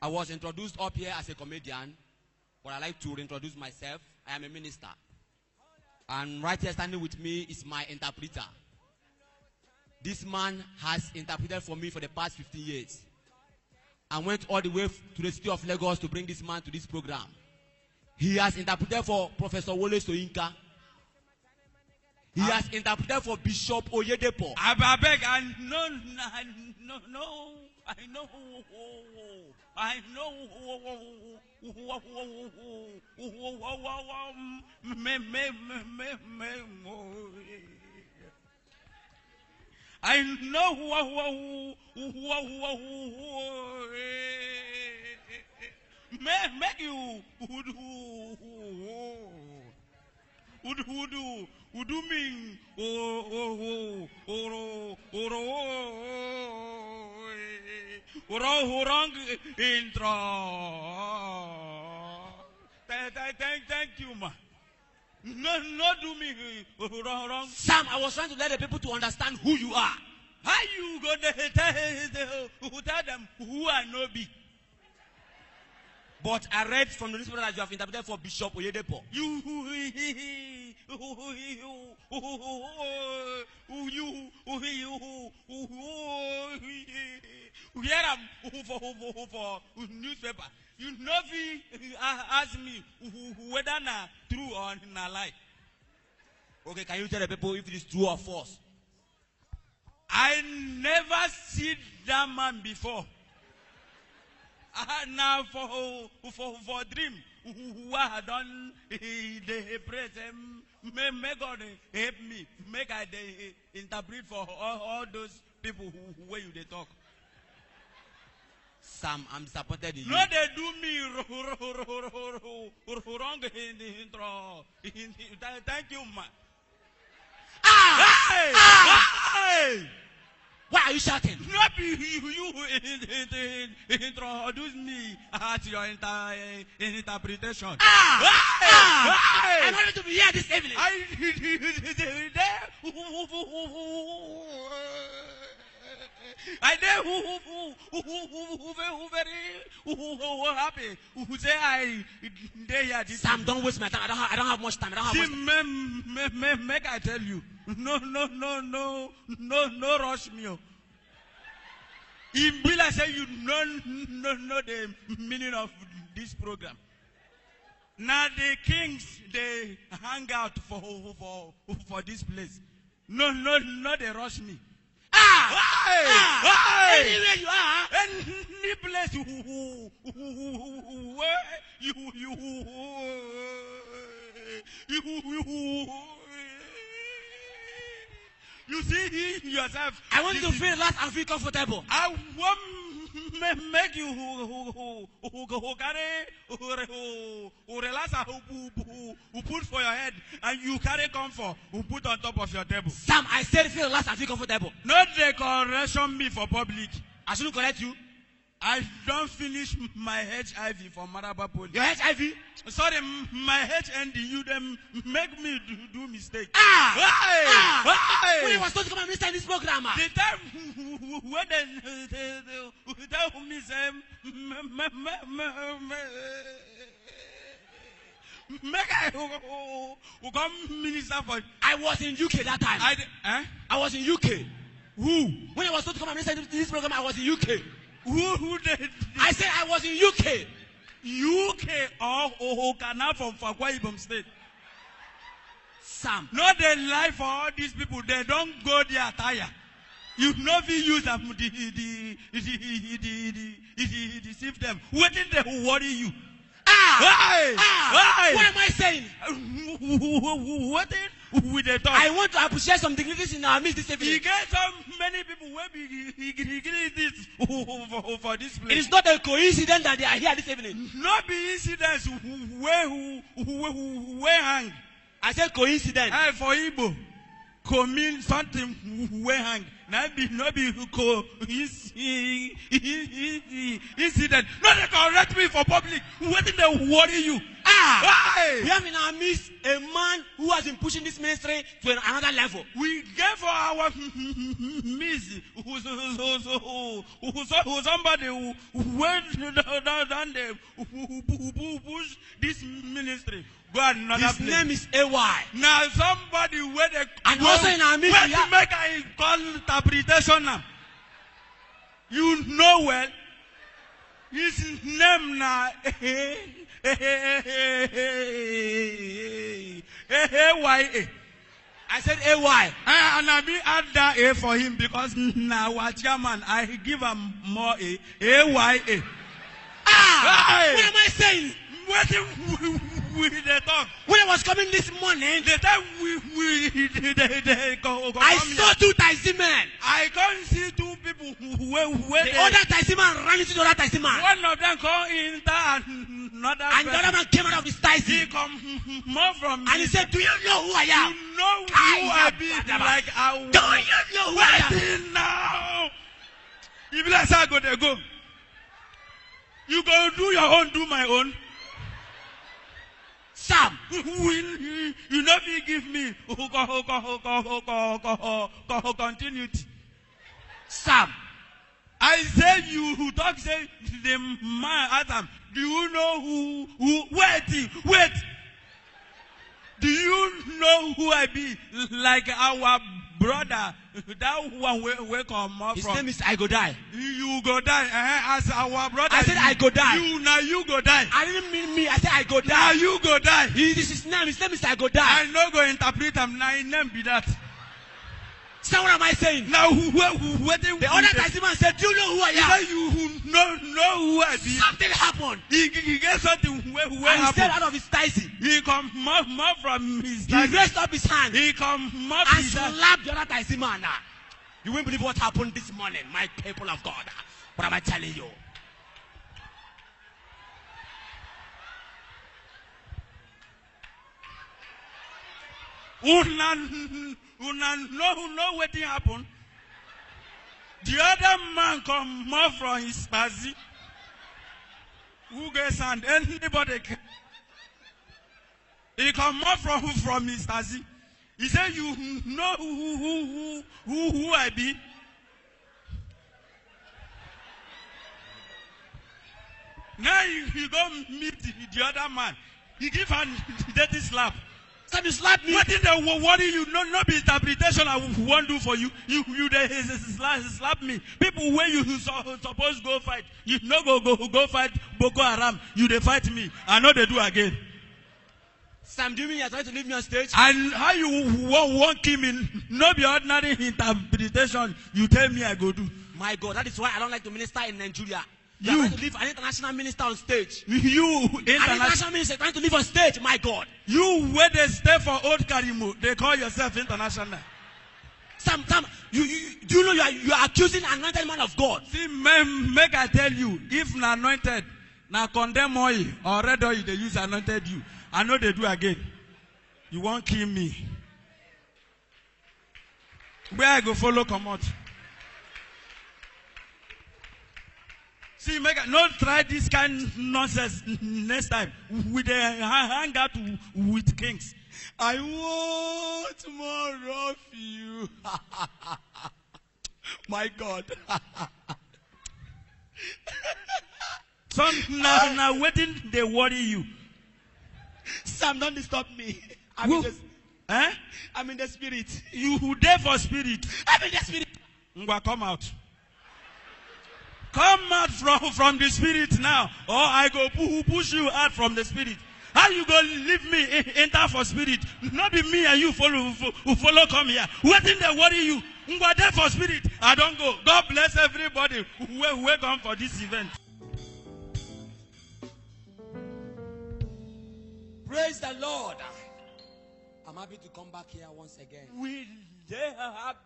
I was introduced up here as a comedian, but I like to reintroduce myself. I am a minister. And right here standing with me is my interpreter. This man has interpreted for me for the past 15 years. I went all the way to the city of Lagos to bring this man to this program. He has interpreted for Professor Wole Soyinka. He has interpreted for Bishop Oyedepo. I beg, I know. Make you would do mean wrong intro. Thank you, ma. No do me wrong. Sam, I was trying to let the people to understand who you are. How you go tell them who I know be? But I read from the newspaper that you have interpreted for Bishop Oyedepo. You hear for newspaper. You know ask me whether na true or na lie. Okay, can you tell the people if it is true or false? I never see that man before. Now for dream, who I done they pray them. May God help me. Make I interpret for all those people who way you they talk. Sam, I'm disappointed in you. No, they do me wrong in the intro. Thank you, man. Hey! Why are you shouting? Not you introduce me at your interpretation. I'm happy to be here this evening. I did who happy who say I there. Sam, don't waste my time. I don't have much time. Make I tell you. No, rush me. If Bill I say you know the meaning of this program. Now the kings they hang out for this place. No, they rush me. Anywhere you are, any place where you see yourself. I want you to feel relaxed and feel comfortable. I want make you who carry relax who put for your head and you carry comfort who put on top of your table. Sam, I said feel relaxed and feel comfortable. Not the correction me for public. I shouldn't correct you. I don't finish my HIV for Maraba Poli. Your HIV? Sorry, my HND, you them make me do mistake. When you were supposed to come and minister in this program. The time when they tell me make I come minister for. I was in UK that time. I was in UK. Who? When I was supposed to come and minister in this program, I was in UK. Who did? I said I was in UK. UK or Ghana from Akwa Ibom State. Sam. Not the life for all these people. They don't go their attire. You know we use them deceive them. What did they worry you? What am I saying? What with the talk? I want to appreciate some dignities in our midst this evening. He get so many people who he this for this place. It is not a coincidence that they are here this evening. Not be incidents where hang. I said coincidence. For Igbo, mean something where hang. Not be incident. Not they correct me for public. What did they worry you? Hey! We have in our midst a man who has been pushing this ministry to another level. We gave for our miss who's somebody who went down there who pushed this ministry. Go another His place. name is AY. Now somebody where they And also in our midst, where we to have- make a call interpretation now. You know well. His name now AYA. I said AY. And I be add that A for him because now our chairman I give him more A. AYA. Hey! What am I saying? What we they talk? When I was coming this morning, The time they go I come saw here, two taxi men. I can't see two people where The other taxi man ran into the other taxi man. one of them come in and another And the other man came out of his taxi. he come more from And he said, do you know who I am? you know who I be like I Do you know who I am? waiting now. You be like say I go there go. You go do your own, do my own. Sam, You know if you give me continuity. Sam, I say you talk say the man Adam. Do you know who wait? Do you know who I be? Like our brother, that one where come up his from. name is I Go Die. You go die as our brother. I said I go die. You go die. I didn't mean me. I said I go Now die. you go die. This is his name. His name is I Go Die. I no go interpret him. Now his name be that. So what am I saying? Now who The other taxi man said, do you know who I am? you know who I be. Something happened. He get something where And he happen. said out of his taxi. He come more from his He taxi. raised up his hand He come more and his taxi. slapped the other taxi man. You won't believe what happened this morning, my people of God. What am I telling you? Una know wetin happen. The other man come more from his taxi. Who get sand? Anybody can. He come more from his taxi. He said, "You know who I be." Now you go meet the other man. He give her dirty slap. So you slap me. What in the worry you? No be interpretation I won't do for you. You they slap me. People where you supposed go fight. You no go fight Boko Haram. You they fight me. I know they do again. Sam, do you mean you're trying to leave me on stage? And how you won't kill me? No be ordinary interpretation. You tell me I go do. My God, that is why I don't like to minister in Nigeria. You- You're trying to leave an international minister on stage. You An international minister trying to live on stage, my God. You where they stay for Old Karimu, they call yourself international. Sam, do you know you are accusing an anointed man of God? See, make I tell you, if na anointed, na condemn oil or red oil they use anointed you. I know they do again. You won't kill me. Where I go follow come out. See, no try this kind of nonsense next time. We dey hang out with kings. I want more of you. My God. So now waiting they worry you. Sam, don't disturb me. I'm in the spirit. You there for spirit. I'm in the spirit. Ngwa, come out. Come out from the spirit now, or I go push you out from the spirit. How you go leave me enter for spirit? Not be me and you follow come here. What in they worry you? Ngwa there for spirit. I don't go. God bless everybody who come for this event. Praise the Lord. I'm happy to come back here once again. We they have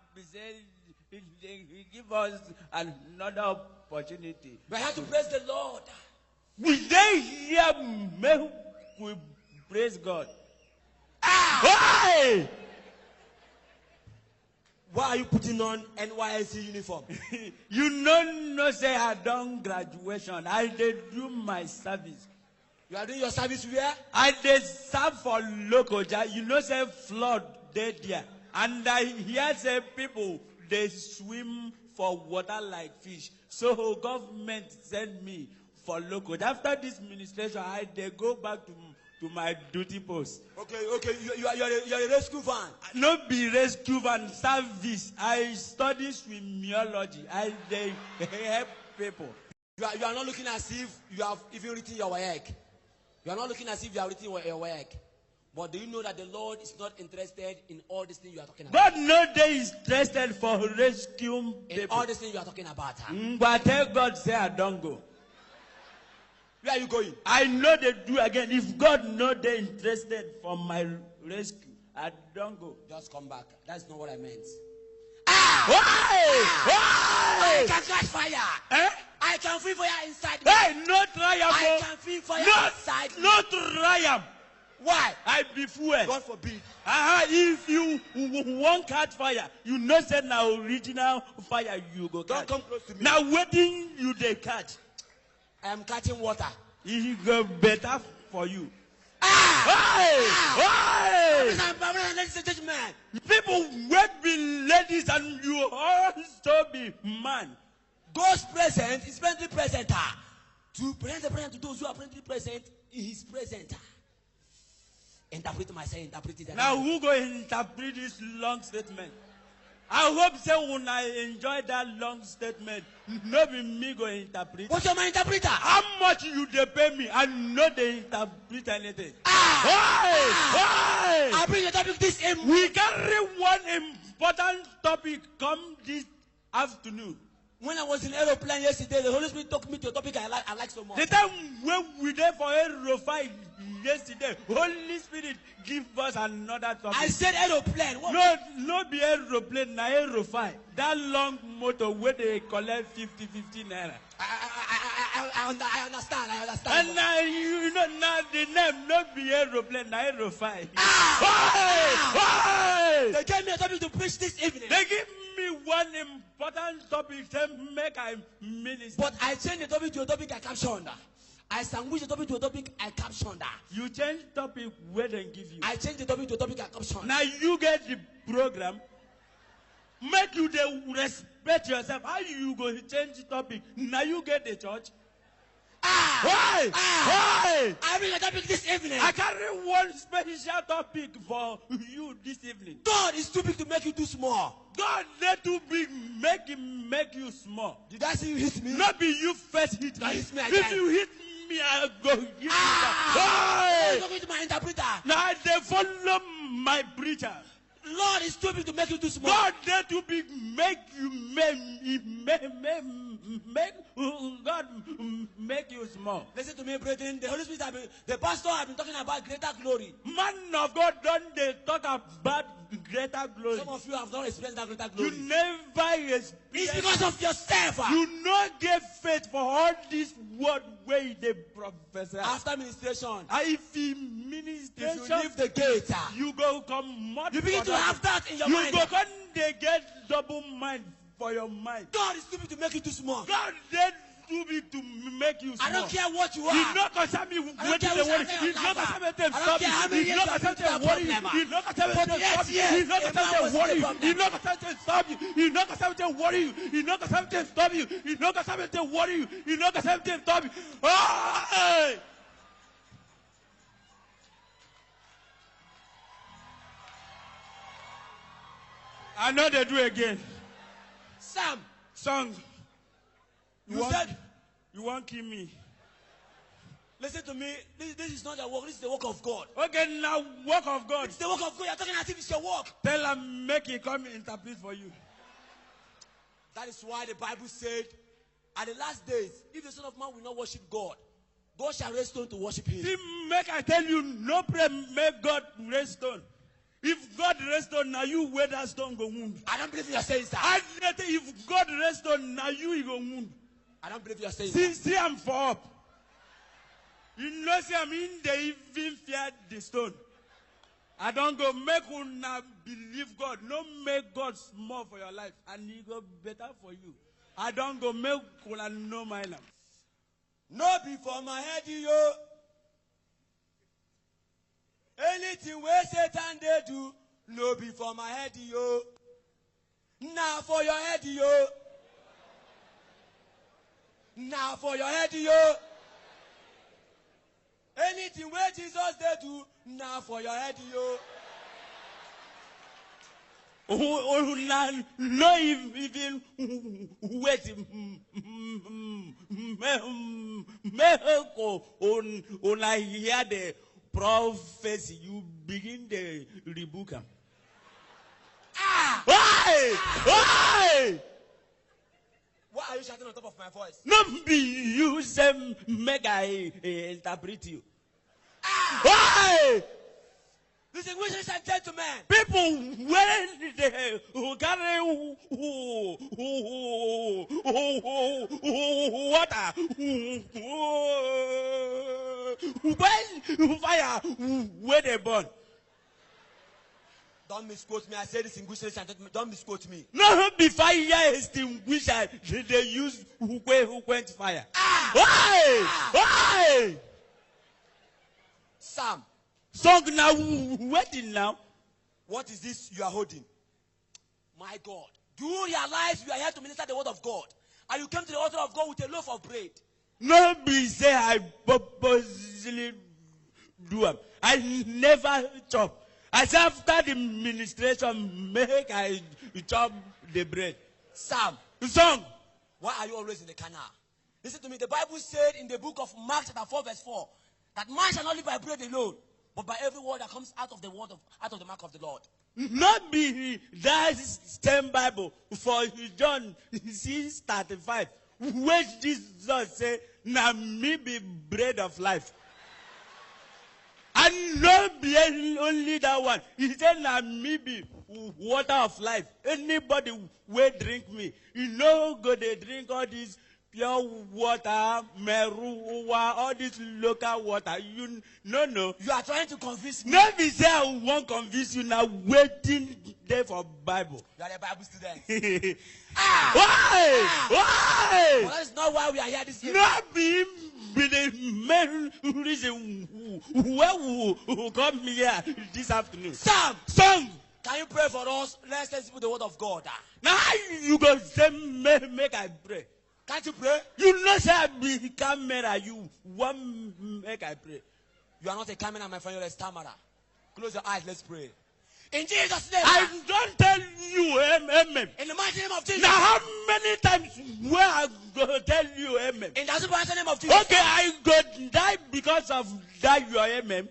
they give us another opportunity. We have to praise the Lord. We they hear me we praise God. Hey! Why are you putting on NYSC uniform? You no say I done graduation. I did do my service. You are doing your service where? I dey serve for Lokoja. You know, say flood dey there. And I hear say people, they swim for water like fish. So government send me for Lokoja. After this ministration, I dey go back to my duty post. Okay. You are a rescue van. No be rescue van service. I study swimmiology. I dey help people. You are not looking as if you have even written your work. You are not looking as if you have written your work. But do you know that the Lord is not interested in all these things you are talking about? God no dey interested for rescue In people. all these things you are talking about. But tell God say I don't go. Where are you going? I know they do again. If God know they interested for my rescue, I don't go. Just come back. That's not what I meant. Why? I can catch fire. Eh? I can feel fire inside me. Hey, no try am. I can feel fire inside me. No try am. Why? I be fool. God forbid. If you won't catch fire, you know say now original fire you go Don't catch. come close to me. Now waiting you they catch. I am catching water. It go better for you. Ladies and gentlemen, People wait be ladies and you also be man. God's present is presently present. To present the present to those who are presently present, He is present. Interpret myself, interpret it. Now who go interpret this long statement? I hope say when I enjoy that long statement, no be me go interpret. What's your mind interpreter? How much you dey pay me? I know they interpret anything. Why? I bring the topic this evening. We carry one important topic come this afternoon. When I was in aeroplane yesterday, the Holy Spirit took me to a topic I like so much. The time when we there for Aerofy yesterday, Holy Spirit give us another topic. I said aeroplane. What? No be aeroplane, na Aerofy. That long motor where they collect 50 naira. I understand. And now you know now the name not be aeroplane, na Aerofy. They gave me a topic to preach this evening. They give me one important topic to make I minister. But I changed the topic to a topic I captioned. I sandwiched the topic to a topic I captioned. You change topic where they give you. I changed the topic to a topic I captioned. Now you get the program. Make you the respect yourself. How you go change the topic? Now you get the church. Why? I bring a topic this evening. I carry one special topic for you this evening. God is too big to make you too small. God let too big make you small. Did I see you hit me? Not be you first hit Now me. hit me If again. you hit me, I go give you back. I'm talking to my interpreter. Now they follow my preacher. Lord is too big to make you too small. God let too big make you God make you small. Listen to me, brethren. The Holy Spirit, the pastor have been talking about greater glory. Man of God don't they talk about greater glory. Some of you have not experienced that greater You glory. never It's experience. because of yourself. You not get faith for all this word way they prophesy. After ministration, If you ministration, if you leave the gate, you go come. you begin to have that in your You mind. go come. They get double mind for your mind. God is too big to make you too small. God did too big to make you small. I don't care what you are. He's not concerned me with I don't what care they which want. area He's you not come concerned from. with them I don't stop care how you. many He's not years concerned you've with been worry to you. that He's not concerned with problem. them stop you. 48 He's not years, concerned if I with was worry the you. problem. He's not concerned with stop you. He's not concerned with worry you. He's not concerned with stop you. He's not concerned with worry you. He's not concerned with stop you. Hey! I know they do again. Sam, Song. you said, You won't kill me. listen to me. This is not your work. This is the work of God. Okay, now work of God. It's the work of God. You're talking as if it's your work. Tell him make it come interpret for you. That is why the Bible said, at the last days, if the Son of Man will not worship God, God shall raise stone to worship him. See, make I tell you, no pray make God raise stone. If God raise stone, now you where that stone go wound. I don't believe you're saying that. If God raise stone, now you go wound. I don't believe you're saying See, that. see, I'm for up. You know, see, I'm in the even fear the stone. I don't go make una believe God. No make God small for your life, and He go better for you. I don't go make una no mind am. No be for my head, yo. Anything where Satan they do, no be for my head, yo. Now for your head, yo. Now for your head, yo. Anything where Jesus they do, now for your head, yo. No even wait. When I hear the prophecy, you begin the rebuke him. Why? Why are you shouting on top of my voice? Not be you say make I interpret you. Why? Distinguished and gentlemen. People when they carry water, when fire, where they burn. Don't misquote me. I say distinguished and gentlemen. Don't misquote me. No, be fire extinguisher. They use who went fire. Why? Sam. Song now, waiting now. What is this you are holding? My God. Do you realize you are here to minister the word of God? And you came to the altar of God with a loaf of bread? No be say I purposely do it. I never chop. As after the ministration, make I chop the bread. Sam. Song. Why are you always in the canal? Listen to me. The Bible said in the book of Mark chapter 4 verse 4 that man shall not live by bread alone, but by every word that comes out of the mouth of the Lord. Not be that same Bible for John 6:35, which Jesus say, "Na me be bread of life." And not be only that one. He said, "Na me be water of life." Anybody will drink me. You know, go they drink all this pure water, meru, all this local water. You no. You are trying to convince me. No be say I won't convince you now. Waiting there for Bible. You are a Bible student. Why? Well, that is not why we are here this evening. Not be the main reason why we come here this afternoon. Sam, Song. can you pray for us? Let's put the word of God. Now you go say make I pray. Can't you pray? You know say I be camera. You want make I pray. You are not a camera, my friend. You're a stammerer. Close your eyes. Let's pray. In Jesus' name. I don't tell you amen. In the mighty name of Jesus. Now how many times where I go tell you amen? In the mighty name of Jesus. Okay, I go die because of that your amen.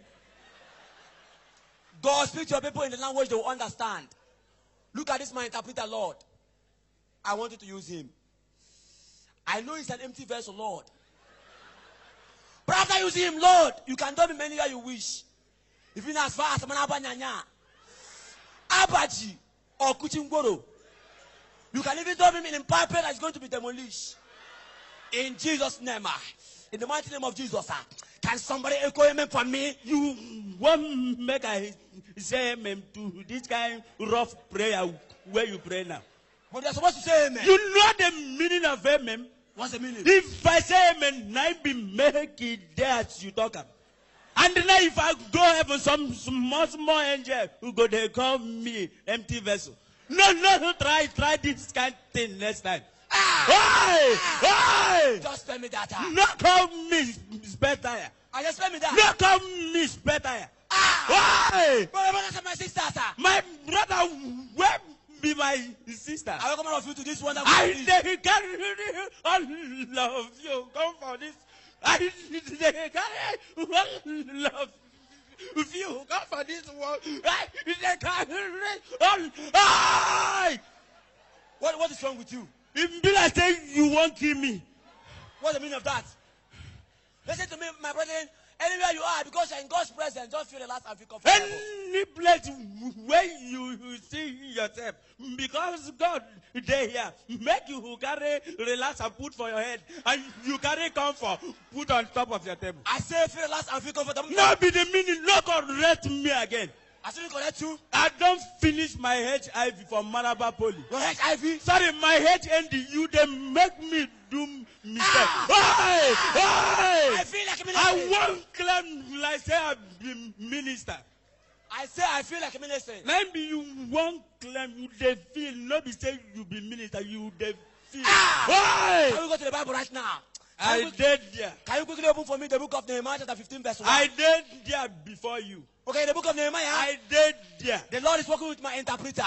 God, speak to your people in the language they will understand. Look at this, my interpreter, Lord. I want you to use him. I know it's an empty vessel, Lord. But after using him, Lord, you can dump him anywhere you wish. If you're as far as Manabanyanya, Abaji, or Kuchingoro, you can even dump him in a pipe that is going to be demolished. In Jesus' name, in the mighty name of Jesus, can somebody echo amen for me? You want make I say amen to this kind of rough prayer where you pray now? But you're supposed to say amen. You know the meaning of amen? What's the meaning? If I say amen, I be make it there as you talk. And now if I go heaven, some small angel who go they call me empty vessel. No, try this kind of thing next time. Why? Just spare me that. No call me spare tire. I just spare me that. No call me spare tire. Why? Brothers and my sisters, My brother, where be my sister? I welcome all of you to this wonderful I meeting. they carry all of you. Come for this. I they carry all love. If you come for this one, they carry all. What is wrong with you? If be like say you won't kill me. What's the meaning of that? Listen to me, my brethren. Anywhere you are, because you're in God's presence, just feel relaxed and feel comfortable. Any place where you see yourself, because God there here, make you carry relax and put for your head, and you carry comfort, put on top of your table. I say feel relaxed and feel comfortable. No be the meaning, no correct me again. I still correct you. I don't finish my HIV from Maraba Poly. Your HIV? Sorry, my HND, you they make me do mistake. I feel like a minister. I won't claim like say I be minister. I say I feel like a minister. Let me you won't claim you they feel. Not be say you be minister. You they feel. Can we go to the Bible right now? I did there. Can you quickly open for me the book of Nehemiah chapter 15 verse 1? I did there before you. Okay, the book of Nehemiah. I did there. The Lord is working with my interpreter.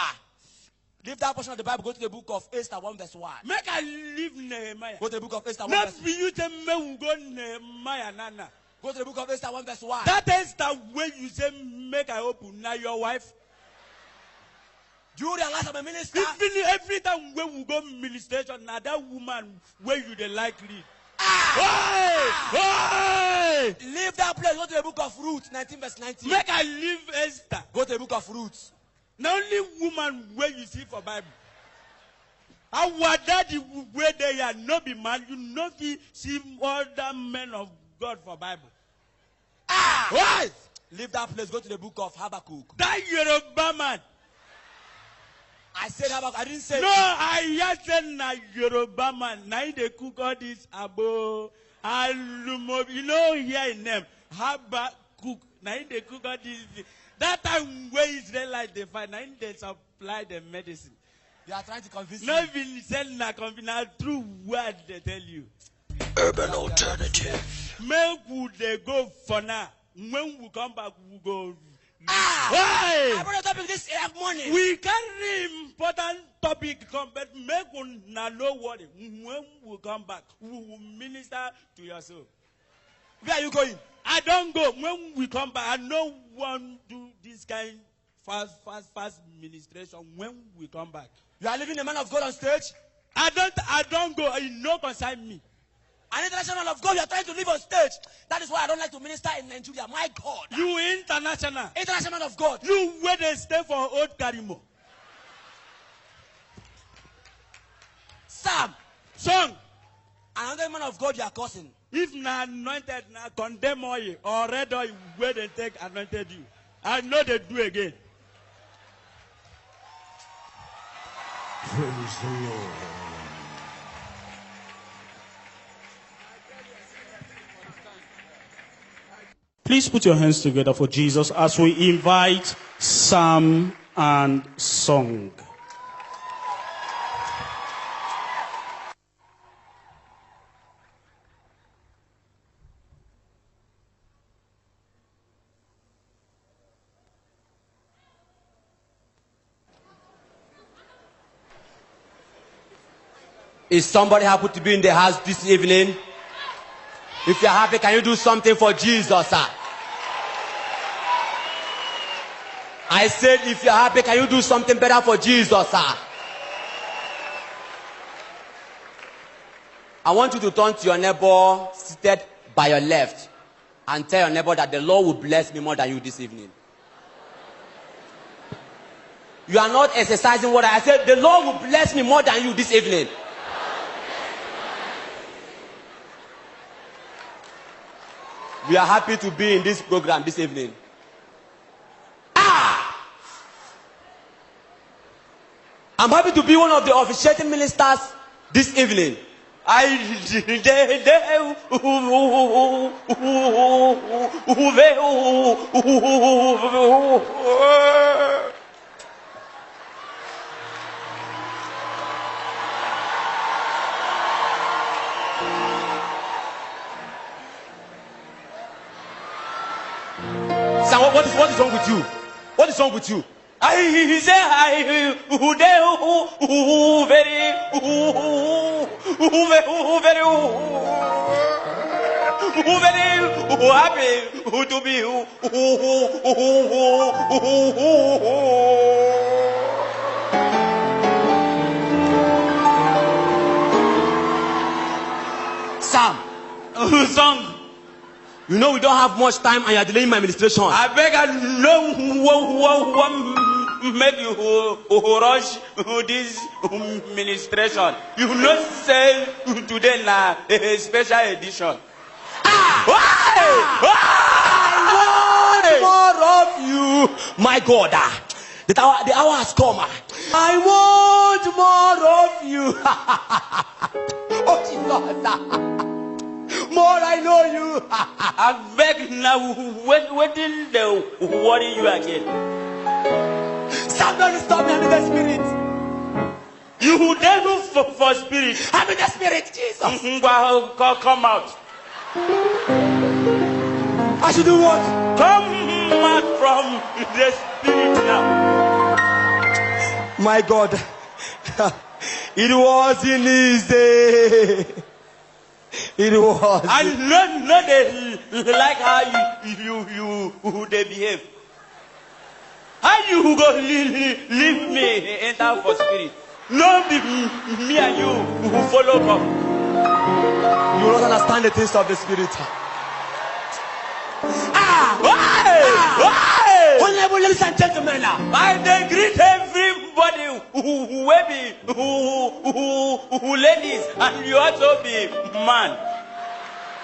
Leave that portion of the Bible. Go to the book of Esther 1 verse 1. Make I leave Nehemiah. Go to the book of Esther 1 Not verse 1. be you tell me go Nehemiah nana. Go to the book of Esther 1 verse 1. That is the way you say make I open. Now your wife. Do you realize I'm a minister? Even every time when we go ministration, now that woman where you they like lead. Leave that place. Go to the book of Ruth 19 verse 19. Make I leave Esther. Go to the book of Ruth. The only woman where you see for Bible. Our daddy where they are not be man, you not see other men of God for Bible. Leave that place. Go to the book of Habakkuk. That Yoruba man. I said Habakkuk. I didn't say. No, I said na Yoruba man. Now they cook all this abo, alumo. You know here in them Habakkuk. Now they cook all this. That time where Israelites they find, now they supply the medicine. They are trying to convince Not you. even sell na convince true word they tell you. Urban Alternative. Make would they go for now? When we come back, we go. I brought a topic this morning. We carry important topic come, but make una no worry. When we come back, we will minister to your soul. Where are you going? I don't go. When we come back, I no one do this kind fast ministration. When we come back, You are leaving the man of God on stage. I don't go. It no concern me. An international man of God, you are trying to live on stage. That is why I don't like to minister in Nigeria. My God. You international. International man of God. You where they stay for old Karimo. Sam. Song. Another man of God you are cursing. If na anointed, na condemn oil or red oil where they take anointed you. I know they do again. Praise the Lord. Please put your hands together for Jesus as we invite psalm and song. Is somebody happy to be in the house this evening? If you're happy, can you do something for Jesus, sir? I said, if you're happy, can you do something better for Jesus, sir? I want you to turn to your neighbor seated by your left and tell your neighbor that the Lord will bless me more than you this evening. You are not exercising what I said. The Lord will bless me more than you this evening. We are happy to be in this program this evening. I'm happy to be one of the officiating ministers this evening. What is wrong with you? What is wrong with you? I say I very happy to be Sam. song. You know we don't have much time and you are delaying my administration. I beg I know make you rush this administration. You know say today na a special edition. I want more of you. My God. The hour has come. I want more of you. Oh, Jesus. more I know you. I beg now, when did they worry you again? Sam, don't stop me. I'm in the spirit. You then look for spirit. I'm in the spirit, Jesus. Well, come out. I should do what? Come out from the spirit now. My God. It was in his day. It was. I know they like how you they behave. How you go leave me enter for spirit? No be me and you who follow come. You will not understand the things of the spirit. Honorable ladies and gentlemen, I they greet everybody who ladies, and you also be man.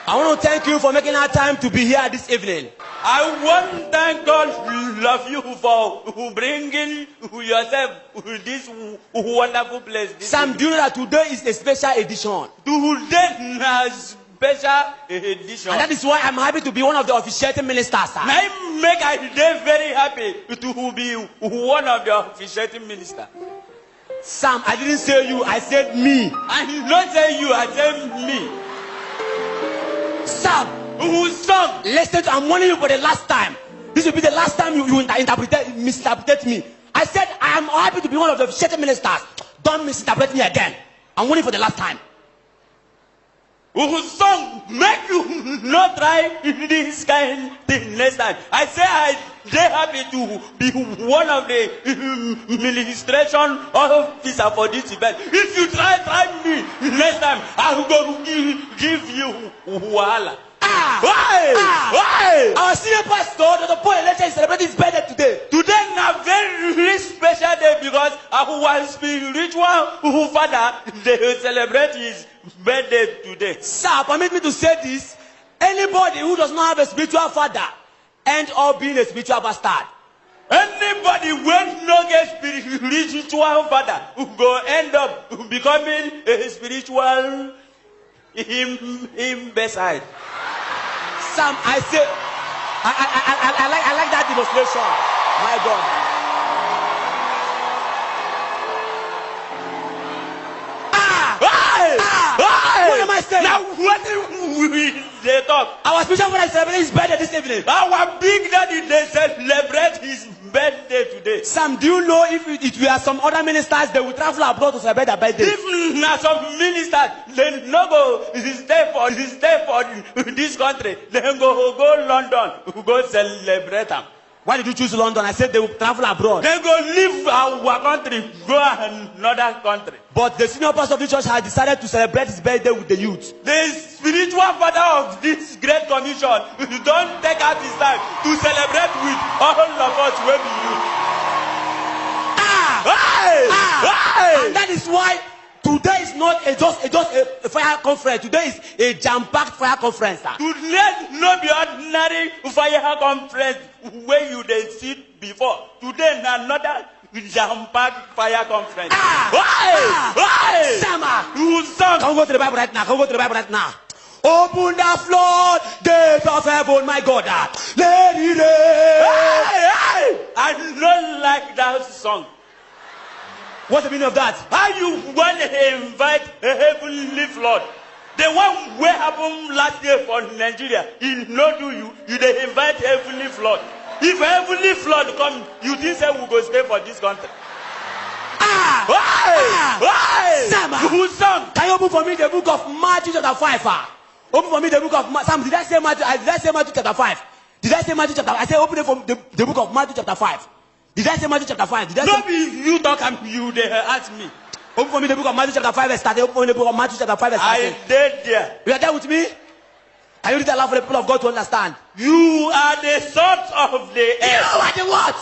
I want to thank you for making our time to be here this evening. I want to thank God love you for bringing yourself to this wonderful place. Sam, do you know that today is a special edition? Today is special edition. And that is why I'm happy to be one of the officiating ministers. Sir. I very happy to be one of the officiating ministers. Sam, I didn't say you, I said me. I did not say you, I said me. Sam, whose song? Listen, I'm warning you for the last time. This will be the last time you misinterpret me. I said I am happy to be one of the officiating ministers. Don't misinterpret me again. I'm warning for the last time. Whose song make you not try this kind thing next time? I say I'm happy to be one of the administration officer for this event. If you try me next time, I'm going to give you wahala. Our senior pastor, Dr. Paul Elecha, is celebrating his birthday today. Today is a very special day because our spiritual father, they celebrate his birthday today. Sir, permit me to say this. Anybody who does not have a spiritual father ends up being a spiritual bastard. Anybody who no get spiritual father go end up becoming a spiritual imbecile. Sam, I say, I like that demonstration. My God. What am I saying? Now what they talk? Our spiritual father is celebrating his birthday this evening. Our big daddy, they celebrate his birthday today. Sam, do you know if it were some other ministers, they would travel abroad to celebrate their birthday? If not some ministers, they no go stay for this country. They go London, go celebrate them. Why did you choose London? I said they will travel abroad. They go leave our country, go another country. But the senior pastor of the church had decided to celebrate his birthday with the youth. The spiritual father of this great commission don't take out his time to celebrate with all of us when we youth. And that is why today is not just a fire conference. Today is a jam-packed fire conference. Today not be ordinary fire conference where you they sit before. Today is another jam-packed fire conference. Sama, whose song? Come go to the Bible right now. Come go to the Bible right now. Open the floor, gate of heaven, my God. Let it rain. I don't like that song. What's the meaning of that? How you want to invite a heavenly flood? The one where happened last year for Nigeria, he no do you they invite heavenly flood. If heavenly flood come, you didn't say we go stay for this country. Sama, whose song? Can you open for me the book of Matthew chapter 5? Open for me the book of Sam. Did I say Matthew? Did I say Matthew chapter 5? Did I say Matthew chapter? I said open it from the book of Matthew chapter 5. Did I say Matthew chapter 5? Did I say... you talk and you they ask me. Open for me the book of Matthew chapter 5 verse 30. Open for me the book of Matthew chapter 5 verse 30. I did there. You are there with me? Can you read that aloud for the people of God to understand? You are the salt of the earth. You are the what?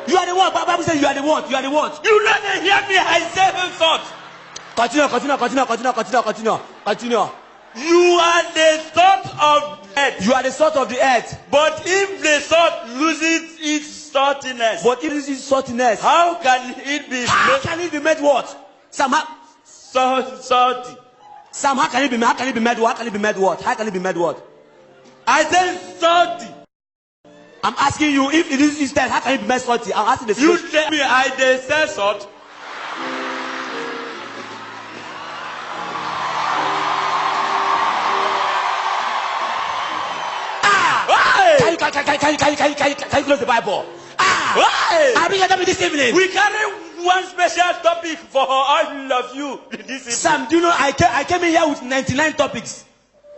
You are the what? Bible says you are the what? You are the what? You don't hear me. I say salt. Continue. You are the salt of the earth. You are the salt of the earth. But if the salt loses its saltiness. But if it loses its saltiness. How can it be made? How can it be made what? Salty. Sam, how can it be made? How can it be made what? How can it be made what? How can it be made what? I said salty. I'm asking you, if it is that, how can it be made salty? I'm asking the You situation. tell me I dey sell salt. Can you close the Bible? Why? I bring it this evening. We carry one special topic for all of you this evening. Sam, do you know I came in here with 99 topics.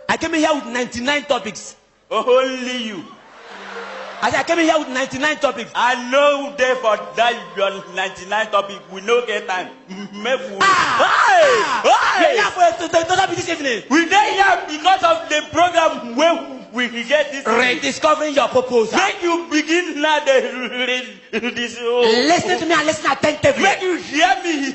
I came in here with 99 topics. Only you. I came in here with 99 topics. I know there for that your 99 topic. We no get time. Make we. We're here for the topic this evening. We dey here because of the program where we get this. Rediscovering your purpose. Make you begin now this. Listen to me and listen attentively. Make you hear me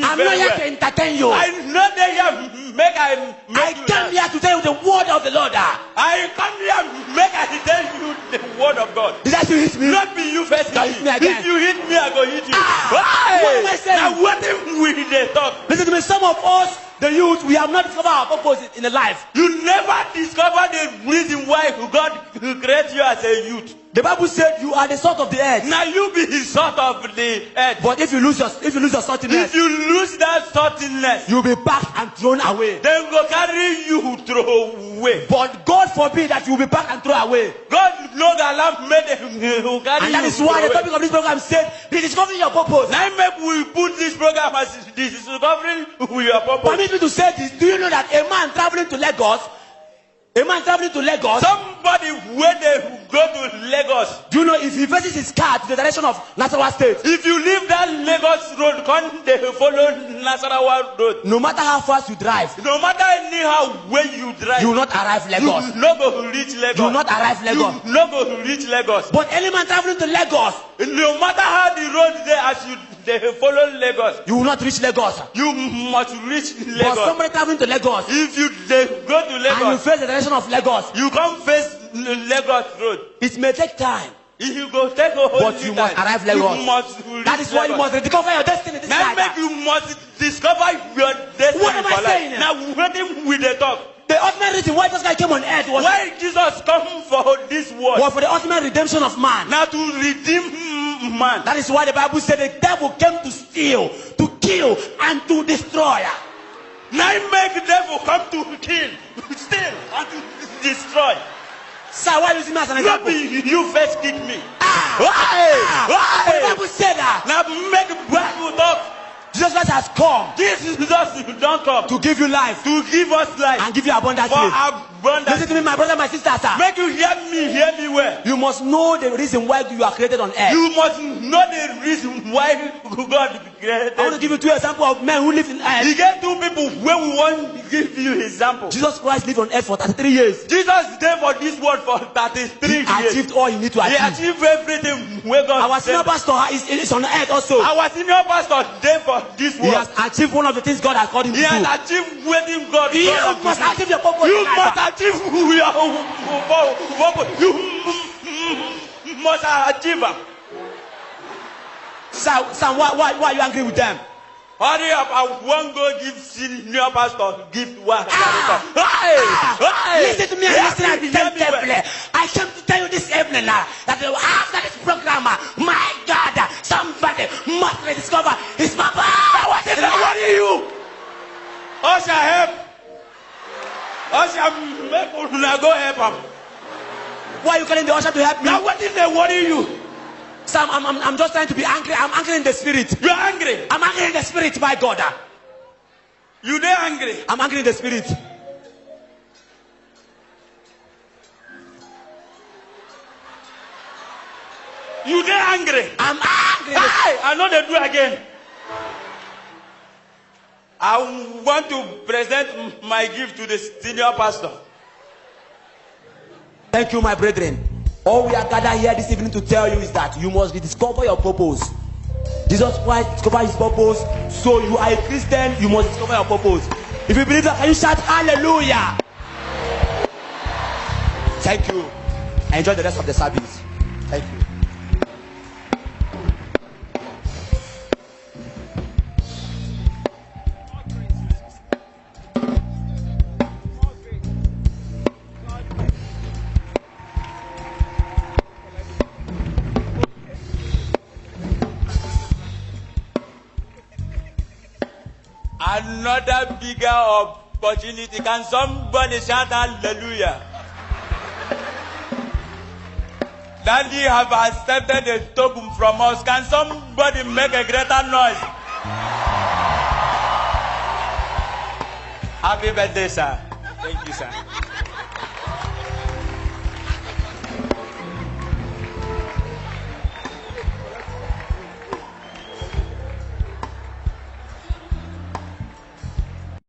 I'm very not here well. to entertain you. I know they here make I make you came here to tell you the word of the Lord. I come here make I tell you the word of God. Did I hit me? Not be you first. Hit me again. If you hit me, I go hit you. What am I saying? Now what if we dey talk? Listen to me. Some of us, the youth, we have not discovered our purpose in the life. You never discover the reason why God created you as a youth. The Bible said you are the salt of the earth. Now you be the salt of the earth. But if you lose your saltiness, If you lose that saltiness, you'll be packed and thrown away. then go carry you throw away. But God forbid that you will be packed and thrown away. God no go allow make them carry And that you is why the throw topic away. of this program said, rediscovering your purpose. Now make we put this program as discovering your purpose. Permit me to say this. Do you know that a man traveling to Lagos, Somebody when they go to Lagos, do you know if he faces his car to the direction of Nasarawa State, if you leave that Lagos road, come they follow Nasarawa road. no matter how fast you drive, No matter anyhow where you drive, you will not arrive Lagos. you no go reach Lagos. You will not arrive Lagos. You no go reach Lagos. But any man traveling to Lagos, No matter how the road there, as you they follow Lagos, you will not reach Lagos. you must reach But Lagos. somebody traveling to Lagos, If you they go to and you Lagos, face the direction of Lagos, you come face Lagos road. it may take time. You go take a whole But you must arrive Lagos. You must reach That is why you Lagos. must rediscover your destiny this Now night. make you must discover your destiny. What am I for life. saying? Now what we dey talk. The ultimate reason why this guy came on earth was Why Jesus come for this world? for the ultimate redemption of man. Now to redeem man. That is why the Bible said the devil came to steal, to kill, and to destroy. Now make the devil come to kill, steal, and to destroy. Sir, why using me as an Not example? be you first kick me. But the Bible said that Now make the Bible talk. Jesus Christ has come Jesus don't come to give you life to give us life and give you abundantly. for abundance. Listen to me, my brother, my sister, sir. Make you hear me well. You must know the reason why you are created on earth. You must know the reason why God created. I want to give you two examples of men who lived in earth. You get two people where we want to give you example. Jesus Christ lived on earth for 33 years. Jesus stayed for this world for 33 He years. achieved all he needed to He achieve. achieved everything where God Our senior said. pastor is on earth also. Our senior pastor stayed for this He world. has achieved one of the things God has called him to He do. has achieved wedding God. You God has must given. achieve your purpose. You in life. must achieve your purpose. You must achieve. Sam, why are you angry with them? Hurry up! I won't go give senior pastor gift one. Listen to me and listen attentively. I came to tell you this evening that after this program, my God, somebody must rediscover his purpose. What are you? Usher help. Usher make una go help him. Why are you calling the usher to help me? Now what is they worry you? Sam, I'm just trying to be angry. I'm angry in the spirit. You are angry. I'm angry in the spirit, my God. You dey angry. I'm angry in the spirit. You dey angry. I'm angry. Hey, I know they do again. I want to present my gift to the senior pastor. Thank you, my brethren. All we are gathered here this evening to tell you is that you must rediscover your purpose. Jesus Christ discovered his purpose. So you are a Christian, you must discover your purpose. If you believe that, can you shout hallelujah? Thank you. Enjoy the rest of the service. Thank you. another bigger opportunity. Can somebody shout hallelujah? Daddy have accepted a token from us. Can somebody make a greater noise? Happy birthday, sir. Thank you, sir.